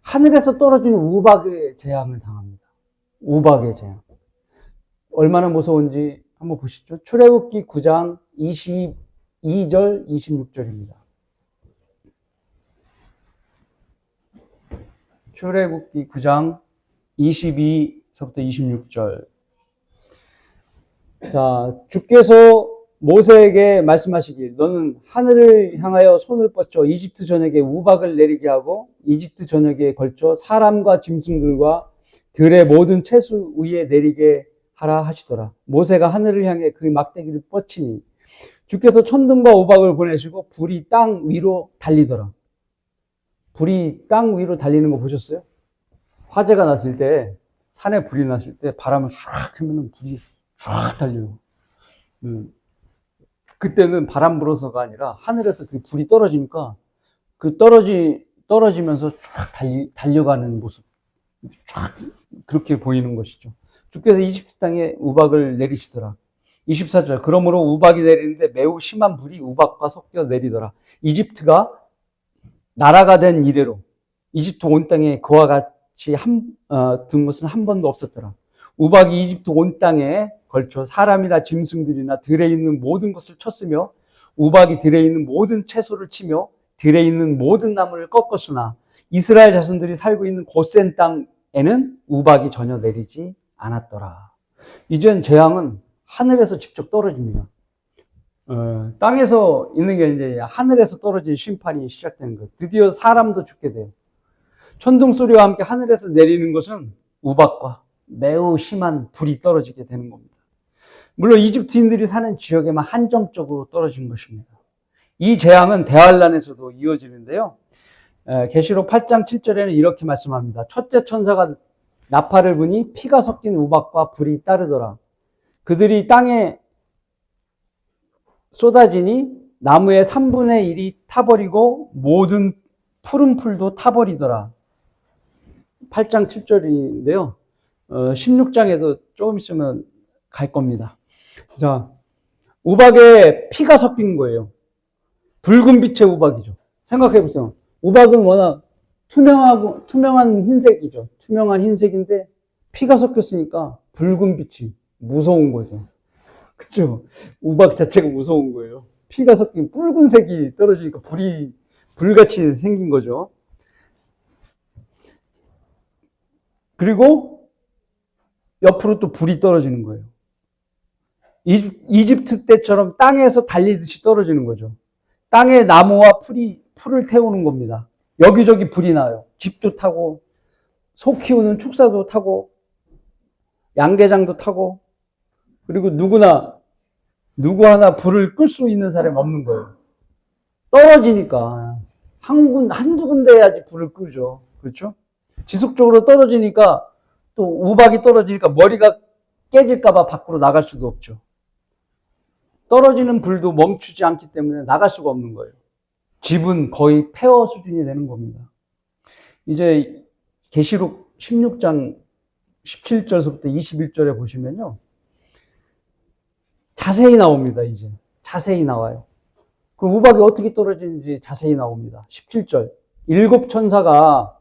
하늘에서 떨어지는 우박의 재앙을 당합니다. 우박의 재앙. 얼마나 무서운지 한번 보시죠. 출애굽기 9장 22절 26절입니다. 출애굽기 9장 22서부터 26절. 자, 주께서 모세에게 말씀하시길 너는 하늘을 향하여 손을 뻗쳐 이집트 전역에 우박을 내리게 하고 이집트 전역에 걸쳐 사람과 짐승들과 들의 모든 채소 위에 내리게 하라 하시더라. 모세가 하늘을 향해 그 막대기를 뻗치니 주께서 천둥과 우박을 보내시고 불이 땅 위로 달리더라. 불이 땅 위로 달리는 거 보셨어요? 화재가 났을 때, 산에 불이 났을 때 바람을 쫙 하면 불이 쫙 달려요. 그때는 바람 불어서가 아니라 하늘에서 그 불이 떨어지니까 그 떨어지면서 쫙 달려가는 모습. 쫙 그렇게 보이는 것이죠. 주께서 이집트 땅에 우박을 내리시더라. 24절. 그러므로 우박이 내리는데 매우 심한 불이 우박과 섞여 내리더라. 이집트가 나라가 된 이래로 이집트 온 땅에 그와 같이 든 것은 한 번도 없었더라. 우박이 이집트 온 땅에 걸쳐 사람이나 짐승들이나 들에 있는 모든 것을 쳤으며 우박이 들에 있는 모든 채소를 치며 들에 있는 모든 나무를 꺾었으나 이스라엘 자손들이 살고 있는 고센 땅에는 우박이 전혀 내리지 않았더라. 이젠 재앙은 하늘에서 직접 떨어집니다. 땅에서 있는 게 이제 하늘에서 떨어진 심판이 시작되는 거예요. 드디어 사람도 죽게 돼요. 천둥 소리와 함께 하늘에서 내리는 것은 우박과 매우 심한 불이 떨어지게 되는 겁니다. 물론 이집트인들이 사는 지역에만 한정적으로 떨어진 것입니다. 이 재앙은 대환란에서도 이어지는데요. 계시록 8장 7절에는 이렇게 말씀합니다. 첫째 천사가 나팔을 부니 피가 섞인 우박과 불이 따르더라. 그들이 땅에 쏟아지니 나무의 3분의 1이 타버리고 모든 푸른 풀도 타버리더라. 8장 7절인데요. 16장에도 조금 있으면 갈 겁니다. 자, 우박에 피가 섞인 거예요. 붉은 빛의 우박이죠. 생각해 보세요. 우박은 워낙 투명한 흰색이죠. 투명한 흰색인데 피가 섞였으니까 붉은 빛이 무서운 거죠. 그죠? 우박 자체가 무서운 거예요. 피가 섞인 붉은색이 떨어지니까 불같이 생긴 거죠. 그리고 옆으로 또 불이 떨어지는 거예요. 이집트 때처럼 땅에서 달리듯이 떨어지는 거죠. 땅에 나무와 풀을 태우는 겁니다. 여기저기 불이 나요. 집도 타고, 소 키우는 축사도 타고, 양계장도 타고, 그리고 누구 하나 불을 끌 수 있는 사람이 없는 거예요. 떨어지니까 한두 군데 해야지 불을 끄죠. 그렇죠? 지속적으로 떨어지니까 또 우박이 떨어지니까 머리가 깨질까봐 밖으로 나갈 수도 없죠. 떨어지는 불도 멈추지 않기 때문에 나갈 수가 없는 거예요. 집은 거의 폐허 수준이 되는 겁니다. 이제 계시록 16장 17절서부터 21절에 보시면요. 자세히 나옵니다. 이제 자세히 나와요. 그럼 우박이 어떻게 떨어지는지 자세히 나옵니다. 17절. 7천사가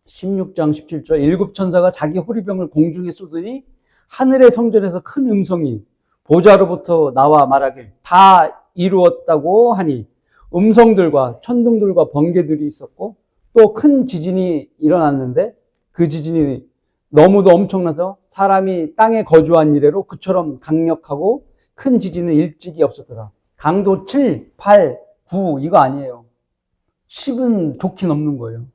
16장 17절 7천사가 자기 호리병을 공중에 쏘더니 하늘의 성전에서 큰 음성이 보좌로부터 나와 말하길 다 이루었다고 하니 음성들과 천둥들과 번개들이 있었고 또 큰 지진이 일어났는데 그 지진이 너무도 엄청나서 사람이 땅에 거주한 이래로 그처럼 강력하고 큰 지진은 일찍이 없었더라. 강도 7, 8, 9 이거 아니에요. 10은 좋게 넘는 거예요.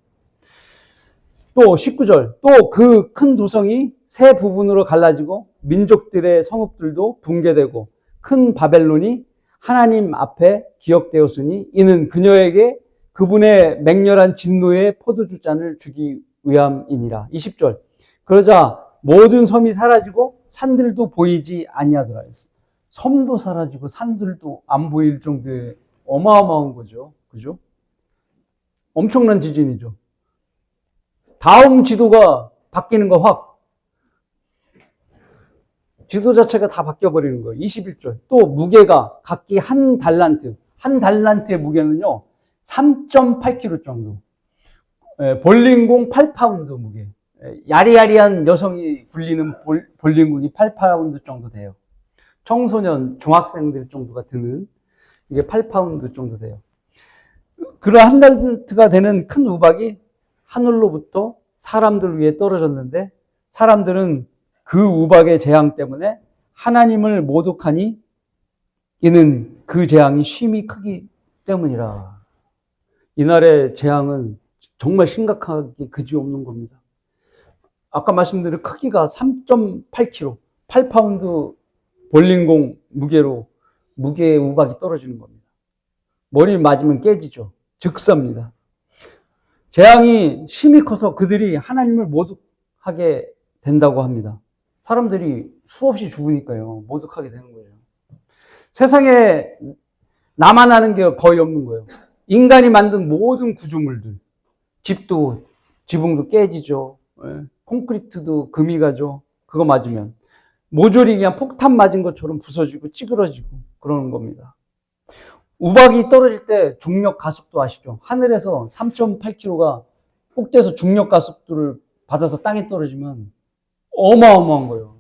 또 19절 또 그 큰 도성이 세 부분으로 갈라지고 민족들의 성읍들도 붕괴되고 큰 바벨론이 하나님 앞에 기억되었으니 이는 그녀에게 그분의 맹렬한 진노의 포도주 잔을 주기 위함이니라. 20절 그러자 모든 섬이 사라지고 산들도 보이지 아니하더라. 섬도 사라지고 산들도 안 보일 정도의 어마어마한 거죠. 그죠? 엄청난 지진이죠. 다음 지도가 바뀌는 거 확. 지도 자체가 다 바뀌어버리는 거예요. 21절. 또 무게가 각기 한 달란트의 무게는요, 3.8kg 정도. 볼링공 8파운드 무게. 야리야리한 여성이 굴리는 볼링공이 8파운드 정도 돼요. 청소년, 중학생들 정도가 드는 이게 8파운드 정도 돼요. 그런 한 달란트가 되는 큰 우박이 하늘로부터 사람들 위에 떨어졌는데 사람들은 그 우박의 재앙 때문에 하나님을 모독하니 이는 그 재앙이 심히 크기 때문이라. 이날의 재앙은 정말 심각하게 그지없는 겁니다. 아까 말씀드린 크기가 3.8kg, 8파운드 볼링공 무게의 우박이 떨어지는 겁니다. 머리 맞으면 깨지죠. 즉사입니다. 재앙이 심히 커서 그들이 하나님을 모독하게 된다고 합니다. 사람들이 수없이 죽으니까요. 모독하게 되는 거예요. 세상에 나만 아는 게 거의 없는 거예요. 인간이 만든 모든 구조물들, 집도, 지붕도 깨지죠. 콘크리트도 금이 가죠. 그거 맞으면. 모조리 그냥 폭탄 맞은 것처럼 부서지고 찌그러지고 그러는 겁니다. 우박이 떨어질 때 중력 가속도 아시죠? 하늘에서 3.8kg가 꼭대에서 중력 가속도를 받아서 땅에 떨어지면 어마어마한 거예요.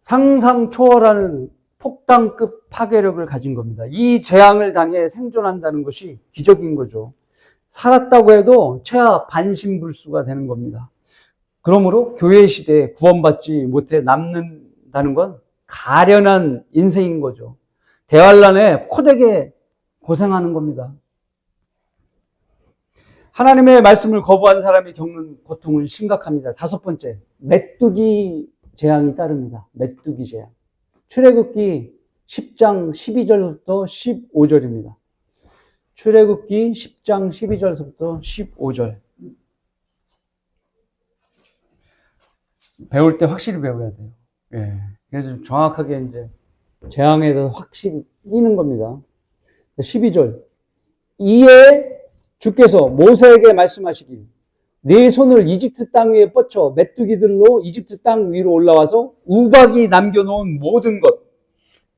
상상 초월하는 폭탄급 파괴력을 가진 겁니다. 이 재앙을 당해 생존한다는 것이 기적인 거죠. 살았다고 해도 최하 반신불수가 되는 겁니다. 그러므로 교회 시대에 구원받지 못해 남는다는 건 가련한 인생인 거죠. 대환란에 호되게 고생하는 겁니다. 하나님의 말씀을 거부한 사람이 겪는 고통은 심각합니다. 5번째, 메뚜기 재앙이 따릅니다. 메뚜기 재앙. 출애굽기 10장 12절부터 15절입니다. 출애굽기 10장 12절부터 15절. 배울 때 확실히 배워야 돼요. 예. 그래서 정확하게 이제 재앙에 대해서 확실히 이는 겁니다. 12절. 이에 주께서 모세에게 말씀하시길 네 손을 이집트 땅 위에 뻗쳐 메뚜기들로 이집트 땅 위로 올라와서 우박이 남겨놓은 모든 것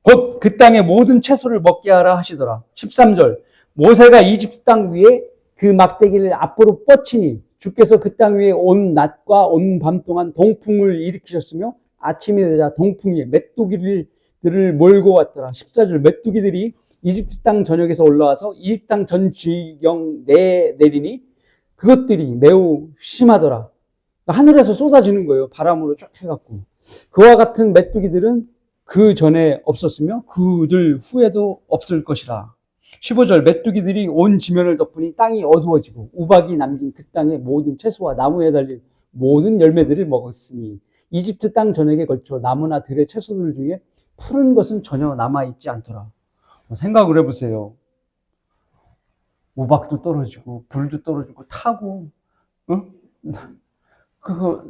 곧 그 땅의 모든 채소를 먹게 하라 하시더라. 13절. 모세가 이집트 땅 위에 그 막대기를 앞으로 뻗치니 주께서 그 땅 위에 온 낮과 온 밤 동안 동풍을 일으키셨으며 아침이 되자 동풍이 메뚜기들을 몰고 왔더라. 14절. 메뚜기들이 이집트 땅 전역에서 올라와서 이집트 땅 전 지경 내에 내리니 그것들이 매우 심하더라. 하늘에서 쏟아지는 거예요. 바람으로 쫙 해갖고. 그와 같은 메뚜기들은 그 전에 없었으며 그들 후에도 없을 것이라. 15절. 메뚜기들이 온 지면을 덮으니 땅이 어두워지고 우박이 남긴 그 땅의 모든 채소와 나무에 달린 모든 열매들을 먹었으니 이집트 땅 전역에 걸쳐 나무나 들의 채소들 중에 푸른 것은 전혀 남아있지 않더라. 생각을 해보세요. 우박도 떨어지고 불도 떨어지고 타고 그거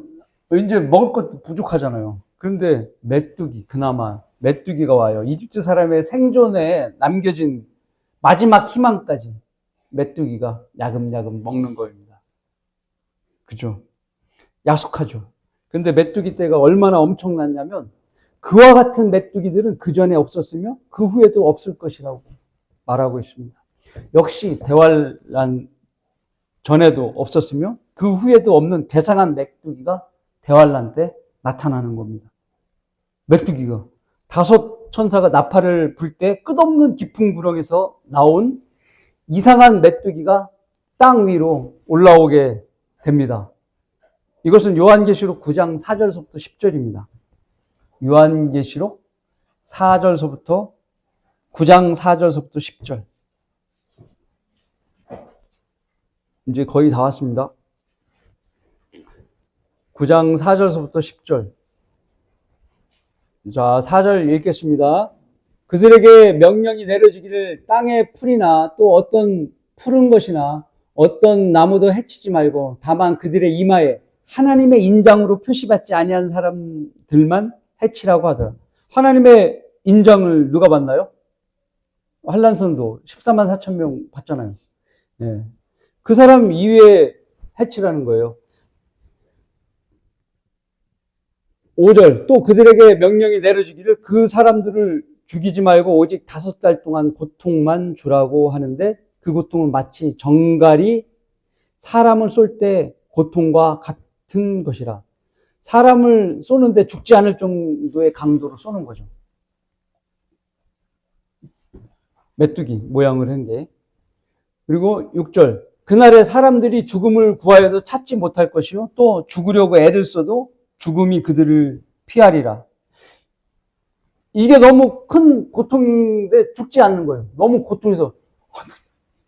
이제 먹을 것도 부족하잖아요. 그런데 메뚜기, 그나마 메뚜기가 와요. 이집트 사람의 생존에 남겨진 마지막 희망까지 메뚜기가 야금야금 먹는 거입니다. 그죠? 야속하죠. 근데 메뚜기 떼가 얼마나 엄청났냐면 그와 같은 메뚜기들은 그 전에 없었으며 그 후에도 없을 것이라고 말하고 있습니다. 역시 대환란 전에도 없었으며 그 후에도 없는 배상한 메뚜기가 대환란 때 나타나는 겁니다. 메뚜기가 5 천사가 나팔을 불 때 끝없는 깊은 구렁에서 나온 이상한 메뚜기가 땅 위로 올라오게 됩니다. 이것은 요한계시록 9장 4절서부터 10절입니다. 요한계시록 4절서부터 9장 4절서부터 10절. 이제 거의 다 왔습니다. 9장 4절서부터 10절. 자, 4절 읽겠습니다. 그들에게 명령이 내려지기를 땅의 풀이나 또 어떤 푸른 것이나 어떤 나무도 해치지 말고 다만 그들의 이마에 하나님의 인장으로 표시받지 아니한 사람들만 해치라고 하더라. 하나님의 인장을 누가 받나요? 한란선도 14만 4천 명 받잖아요. 예. 그 사람 이외에 해치라는 거예요. 5절. 또 그들에게 명령이 내려지기를 그 사람들을 죽이지 말고 오직 5달 동안 고통만 주라고 하는데 그 고통은 마치 정갈이 사람을 쏠 때 고통과 같은 것이라. 사람을 쏘는데 죽지 않을 정도의 강도로 쏘는 거죠. 메뚜기 모양을 한 게. 그리고 6절. 그날에 사람들이 죽음을 구하여도 찾지 못할 것이요 또 죽으려고 애를 써도 죽음이 그들을 피하리라. 이게 너무 큰 고통인데 죽지 않는 거예요. 너무 고통해서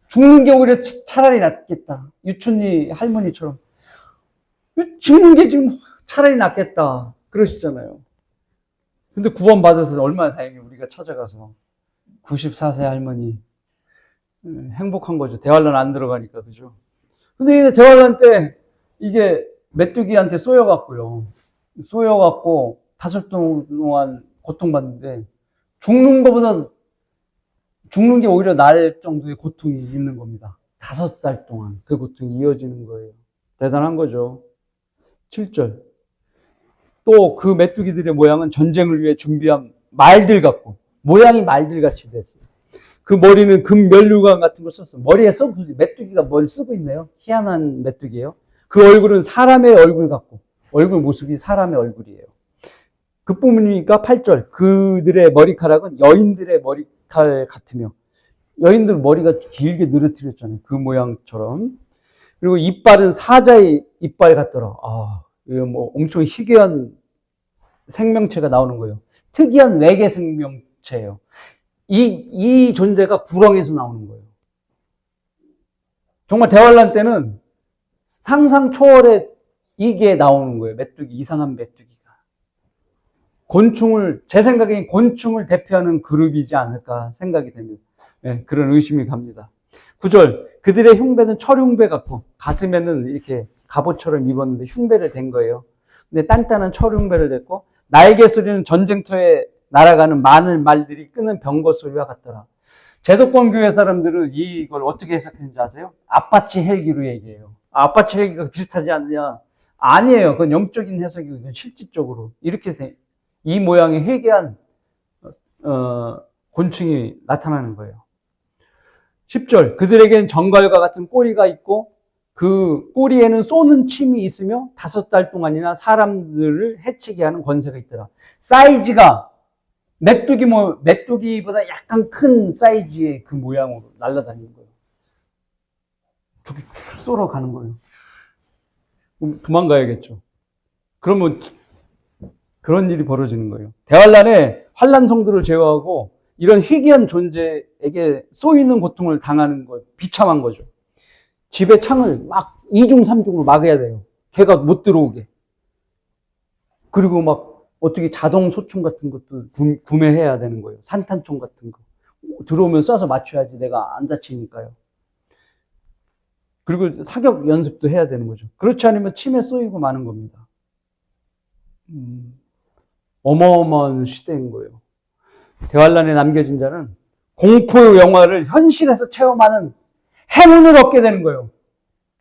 죽는 게 오히려 차라리 낫겠다. 유춘희 할머니처럼 죽는 게 지금 차라리 낫겠다 그러시잖아요. 근데 구원받아서 얼마나 다행이에요. 우리가 찾아가서 94세 할머니 행복한 거죠. 대환란 안 들어가니까. 그죠? 근데 대환란 때 이게 메뚜기한테 쏘여갖고요. 쏘여갖고 5달 동안 고통받는데 죽는 게 오히려 나을 정도의 고통이 있는 겁니다. 5달 동안 그 고통이 이어지는 거예요. 대단한 거죠. 7절. 또 그 메뚜기들의 모양은 전쟁을 위해 준비한 말들 같고, 모양이 말들 같이 됐어요. 그 머리는 금 면류관 같은 걸 썼어요. 머리에 메뚜기가 뭘 쓰고 있네요. 희한한 메뚜기예요. 그 얼굴은 사람의 얼굴 같고, 얼굴 모습이 사람의 얼굴이에요. 그뿐이니까 8절. 그들의 머리카락은 여인들의 머리칼 같으며, 여인들 머리가 길게 늘어뜨렸잖아요. 그 모양처럼. 그리고 이빨은 사자의 이빨 같더라. 이거 뭐 엄청 희귀한 생명체가 나오는 거예요. 특이한 외계 생명체예요. 이 존재가 구렁에서 나오는 거예요. 정말 대환란 때는 상상 초월의 이게 나오는 거예요. 메뚜기, 이상한 메뚜기가. 제 생각엔 곤충을 대표하는 그룹이지 않을까 생각이 됩니다. 네, 그런 의심이 갑니다. 9절. 그들의 흉배는 철흉배 같고, 가슴에는 이렇게 갑옷처럼 입었는데 흉배를 댄 거예요. 근데 단단한 철흉배를 댔고, 날개 소리는 전쟁터에 날아가는 많은 말들이 끄는 병거 소리와 같더라. 제도권 교회 사람들은 이걸 어떻게 해석했는지 아세요? 아파치 헬기로 얘기해요. 아파치 헬기가 비슷하지 않느냐? 아니에요. 그건 영적인 해석이고, 이건 실질적으로. 이렇게 이 모양의 회개한, 곤충이 나타나는 거예요. 10절. 그들에겐 정갈과 같은 꼬리가 있고, 그 꼬리에는 쏘는 침이 있으며 5달 동안이나 사람들을 해치게 하는 권세가 있더라. 사이즈가 메뚜기보다 약간 큰 사이즈의 그 모양으로 날아다니는 거예요. 저기 쏘러 가는 거예요. 도망가야겠죠. 그러면 그런 일이 벌어지는 거예요. 대환란에 환란 성도를 제어하고 이런 희귀한 존재에게 쏘이는 고통을 당하는 것, 비참한 거죠. 집에 창을 막 2중, 3중으로 막아야 돼요. 걔가 못 들어오게. 그리고 막 어떻게 자동 소총 같은 것도 구매해야 되는 거예요. 산탄총 같은 거. 들어오면 쏴서 맞춰야지 내가 안 다치니까요. 그리고 사격 연습도 해야 되는 거죠. 그렇지 않으면 침에 쏘이고 마는 겁니다. 어마어마한 시대인 거예요. 대환란에 남겨진 자는 공포 영화를 현실에서 체험하는 행운을 얻게 되는 거예요.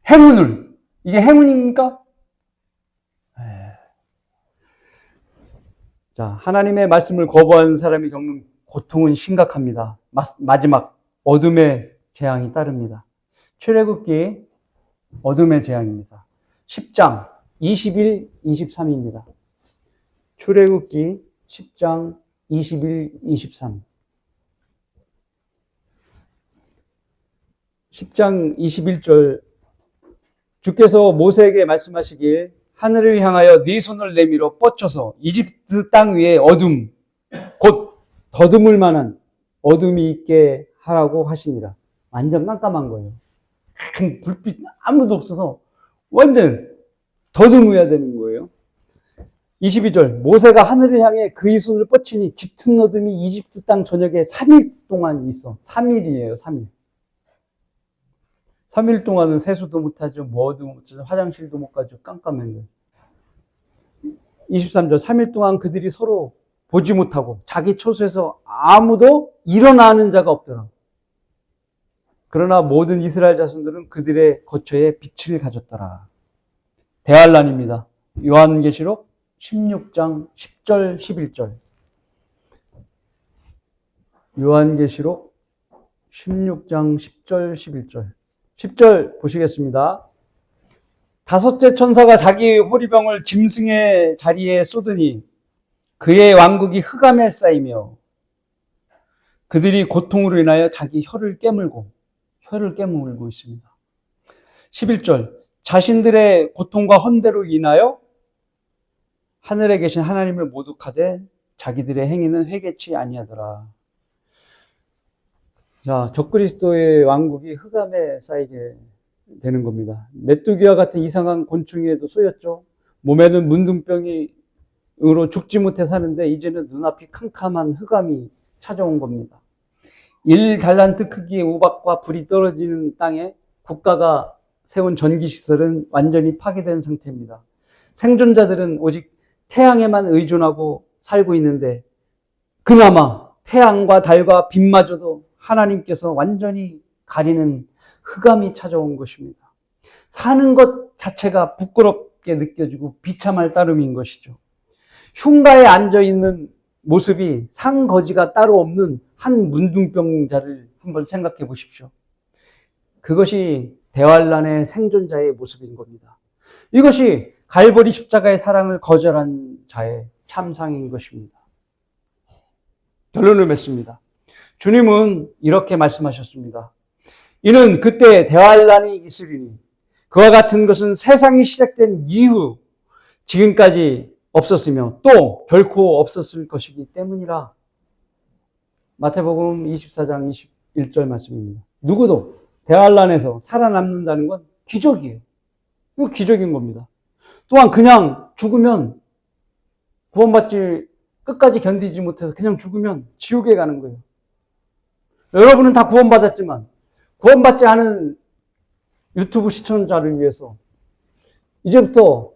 행운을. 이게 행운입니까? 자, 하나님의 말씀을 거부한 사람이 겪는 고통은 심각합니다. 마지막 어둠의 재앙이 따릅니다. 출애굽기 어둠의 재앙입니다. 10장 21, 23입니다. 출애굽기 10장 21, 23. 10장 21절. 주께서 모세에게 말씀하시길 하늘을 향하여 네 손을 내밀어 뻗쳐서 이집트 땅 위에 어둠, 곧 더듬을 만한 어둠이 있게 하라고 하시니라. 완전 깜깜한 거예요. 큰 불빛 아무도 없어서 완전 더듬어야 되는 거예요. 22절. 모세가 하늘을 향해 그의 손을 뻗치니 짙은 어둠이 이집트 땅 전역에 3일 동안 있어. 3일이에요. 3일. 3일 동안은 세수도 못하죠. 뭐도 못하죠. 화장실도 못 가죠. 깜깜한 거예요. 23절. 3일 동안 그들이 서로 보지 못하고 자기 처소에서 아무도 일어나는 자가 없더라. 그러나 모든 이스라엘 자손들은 그들의 거처에 빛을 가졌더라. 대환란입니다. 요한계시록 16장 10절 11절. 요한계시록 16장 10절 11절. 10절 보시겠습니다. 다섯째 천사가 자기 호리병을 짐승의 자리에 쏟으니 그의 왕국이 흑암에 쌓이며 그들이 고통으로 인하여 자기 혀를 깨물고 있습니다. 11절. 자신들의 고통과 헌대로 인하여 하늘에 계신 하나님을 모독하되 자기들의 행위는 회개치 아니하더라. 자, 적그리스도의 왕국이 흑암에 쌓이게 되는 겁니다. 메뚜기와 같은 이상한 곤충에도 쏘였죠. 몸에는 문둥병으로 죽지 못해 사는데 이제는 눈앞이 캄캄한 흑암이 찾아온 겁니다. 1달란트 크기의 우박과 불이 떨어지는 땅에 국가가 세운 전기시설은 완전히 파괴된 상태입니다. 생존자들은 오직 태양에만 의존하고 살고 있는데 그나마 태양과 달과 빛마저도 하나님께서 완전히 가리는 흑암이 찾아온 것입니다. 사는 것 자체가 부끄럽게 느껴지고 비참할 따름인 것이죠. 흉가에 앉아있는 모습이 상거지가 따로 없는 한 문둥병자를 한번 생각해 보십시오. 그것이 대환란의 생존자의 모습인 겁니다. 이것이 갈보리 십자가의 사랑을 거절한 자의 참상인 것입니다. 결론을 맺습니다. 주님은 이렇게 말씀하셨습니다. 이는 그때 대환란이 있으리니 그와 같은 것은 세상이 시작된 이후 지금까지 없었으며 또 결코 없었을 것이기 때문이라. 마태복음 24장 21절 말씀입니다. 누구도 대환란에서 살아남는다는 건 기적이에요. 이거 기적인 겁니다. 또한 그냥 죽으면 구원받지 끝까지 견디지 못해서 그냥 죽으면 지옥에 가는 거예요. 여러분은 다 구원받았지만 구원받지 않은 유튜브 시청자를 위해서 이제부터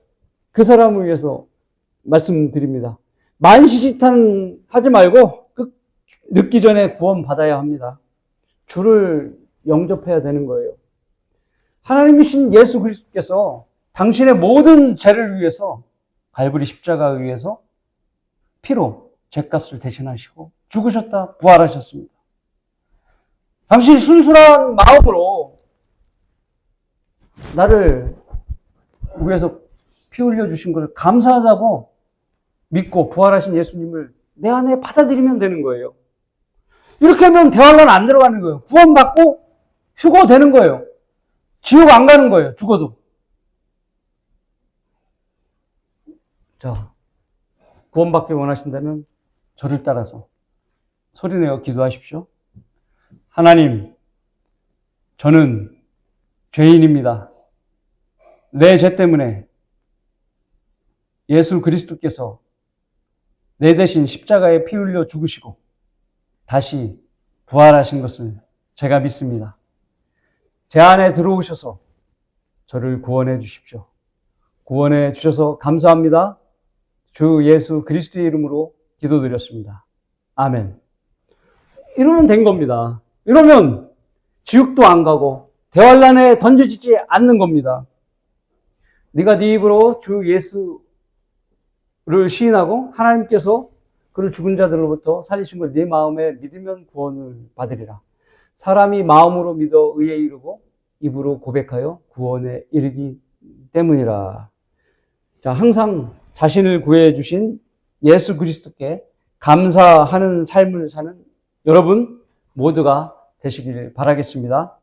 그 사람을 위해서 말씀드립니다. 만시지탄 하지 말고 늦기 전에 구원받아야 합니다. 주를 영접해야 되는 거예요. 하나님이신 예수 그리스도께서 당신의 모든 죄를 위해서 갈보리 십자가 위에서 피로 죄값을 대신하시고 죽으셨다 부활하셨습니다. 당신이 순수한 마음으로 나를 위해서 피 흘려주신 것을 감사하다고 믿고 부활하신 예수님을 내 안에 받아들이면 되는 거예요. 이렇게 하면 대환란 안 들어가는 거예요. 구원받고 휴거되는 거예요. 지옥 안 가는 거예요. 죽어도. 자, 구원받기 원하신다면 저를 따라서 소리내어 기도하십시오. 하나님, 저는 죄인입니다. 내 죄 때문에 예수 그리스도께서 내 대신 십자가에 피 흘려 죽으시고 다시 부활하신 것을 제가 믿습니다. 제 안에 들어오셔서 저를 구원해 주십시오. 구원해 주셔서 감사합니다. 주 예수 그리스도의 이름으로 기도드렸습니다. 아멘. 이러면 된 겁니다. 이러면 지옥도 안 가고 대환란에 던져지지 않는 겁니다. 네가 네 입으로 주 예수를 시인하고 하나님께서 그를 죽은 자들로부터 살리신 걸 네 마음에 믿으면 구원을 받으리라. 사람이 마음으로 믿어 의에 이르고 입으로 고백하여 구원에 이르기 때문이라. 자, 항상 자신을 구해 주신 예수 그리스도께 감사하는 삶을 사는 여러분 모두가 되시길 바라겠습니다.